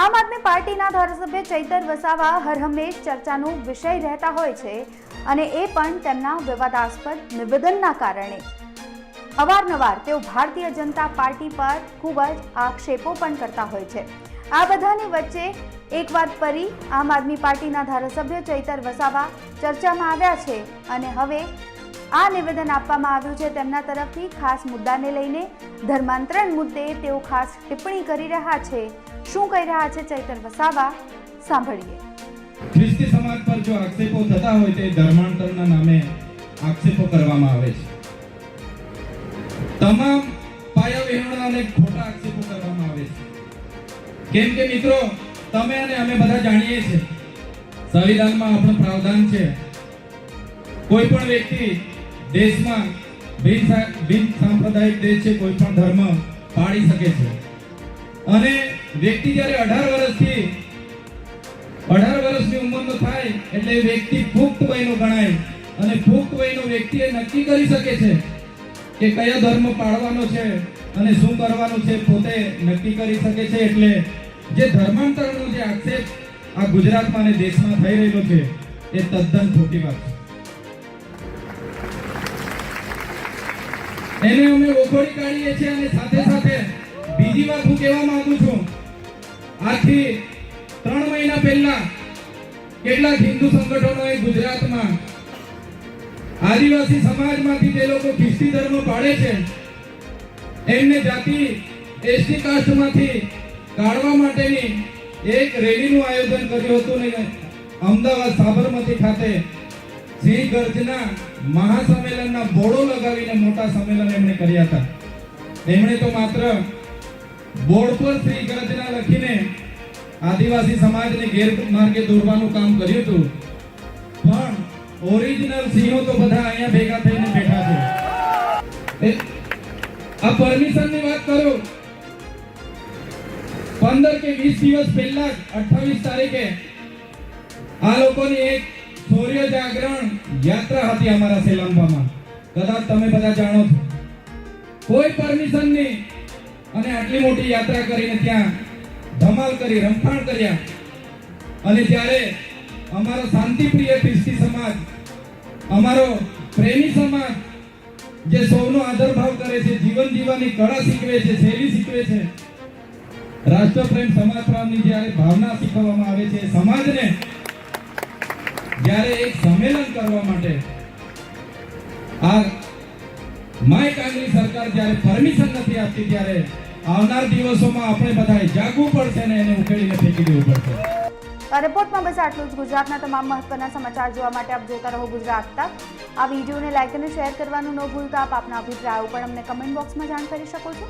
આમ આદમી પાર્ટીના ધારાસભ્ય ચૈતર વસાવા હરહંમેશ ચર્ચાનો વિષય રહેતા હોય છે અને એ પણ તેમના વિવાદાસ્પદ નિવેદનના કારણે અવારનવાર તેઓ ભારતીય જનતા પાર્ટી પર ખૂબ જ આક્ષેપો પણ કરતા હોય છે। આ બધાની વચ્ચે એક વાત ફરી આમ આદમી પાર્ટીના ધારાસભ્ય ચૈતર વસાવા ચર્ચામાં આવ્યા છે અને હવે આ નિવેદન આપવામાં આવ્યું છે તેમના તરફથી। ખાસ મુદ્દાને લઈને ધર્માંતરણ મુદ્દે તેઓ ખાસ ટિપ્પણી કરી રહ્યા છે। શું કહી રહ્યા છે ચૈતર વસાવા, સાંભળીએ। ખ્રિસ્તી સમાજ પર જો આક્ષેપો થતા હોય તે ધર્માંતરના નામે આક્ષેપો કરવામાં આવે છે। તમામ પાયા વિહોણા અને ખોટા આક્ષેપો કરવામાં આવે છે। કેમ કે મિત્રો, તમે અને અમે બધા જાણીએ છીએ સંવિધાનમાં આપણું પ્રાવધાન છે કોઈ પણ વ્યક્તિ દેશમાં બિન સાંપ્રદાયિક દેશ છે કોઈ પણ ધર્મ પાળી શકે છે અને વ્યક્તિ જ્યારે 18 વર્ષની ઉંમરનો થાય એટલે વ્યક્તિ પુખ્ત વયનો ગણાય અને પુખ્ત વયનો વ્યક્તિ એ નક્કી કરી શકે છે કે કયો ધર્મ પાળવાનો છે અને શું કરવાનું છે, પોતે નક્કી કરી શકે છે। એટલે જે ધર્માંતરનો જે આક્ષેપ આ ગુજરાતમાં અને દેશમાં થઈ રહેલો છે એ તદ્દન ખોટી વાત છે। એને અમે ઓગળી કાઢીએ છીએ અને સાથે સાથે બીજી વાત હું કહેવા માંગુ છું, આજથી 3 મહિના પહેલા કેટલાક હિન્દુ સંગઠનોએ ગુજરાતમાં આદિવાસી સમાજમાંથી જે લોકો ખ્રિસ્તી ધર્મ પાળે છે એમને જાતિ એસટી કાસ્ટમાંથી કાઢવા માટેની એક રેલીનું આયોજન કર્યું હતું ને અમદાવાદ સાબરમતી ખાતે સિંહ ગર્જના મહાસંમેલનના બોર્ડો લગાવીને મોટા સંમેલન એમણે કર્યા હતા। એમણે તો માત્ર બોર્ડ પર સિંહ ગર્જના લખીને આદિવાસી સમાજને ગેરમાર્ગે દોરવાનું કામ કર્યું હતું, પણ ઓરિજિનલ સિંહો તો બધા અહીંયા ભેગા થઈને બેઠા છે। આ પરમિશનની વાત કરું, 15 કે 20 દિવસ પહેલા 28 તારીખે આ લોકોની એક સૂર્ય જાગરણ યાત્રા હતી અમારા સેલાંબામાં, કદાચ તમે બધા જાણો છો। કોઈ પરમિશન નહીં અને આટલી મોટી યાત્રા કરીને ત્યાં ધમાલ કરી, રમખાણ કર્યા અને જ્યારે અમારો શાંતિપ્રિય ખ્રિસ્તી સમાજ, અમારો પ્રેમી સમાજ જે સૌનો આદરભાવ કરે છે, જીવન જીવવાની કળા શીખવે છે, શૈલી શીખવે છે, રાષ્ટ્રપ્રેમ સમાજપ્રેમની જ્યારે ભાવના શીખવવામાં આવે છે, સમાજને જ્યારે એક સંમેલન કરવા માટે આ માય કાંગની સરકાર જ્યારે પરમિશન નથી આપતી ત્યારે આવનાર દિવસોમાં આપણે બધાએ જાગવું પડશે અને એને ઉકેલીને ફેંકી દેવું પડશે। આ રિપોર્ટમાં બસ આટલું જ। ગુજરાતના તમામ મહત્વના સમાચાર જોવા માટે આપ જોતા રહો ગુજરાત તક। આ વિડીયોને લાઈક અને શેર કરવાનું ન ભૂલતા। આપ આપના અભિપ્રાયો પણ અમને કમેન્ટ બોક્સમાં જાણ કરી શકો છો।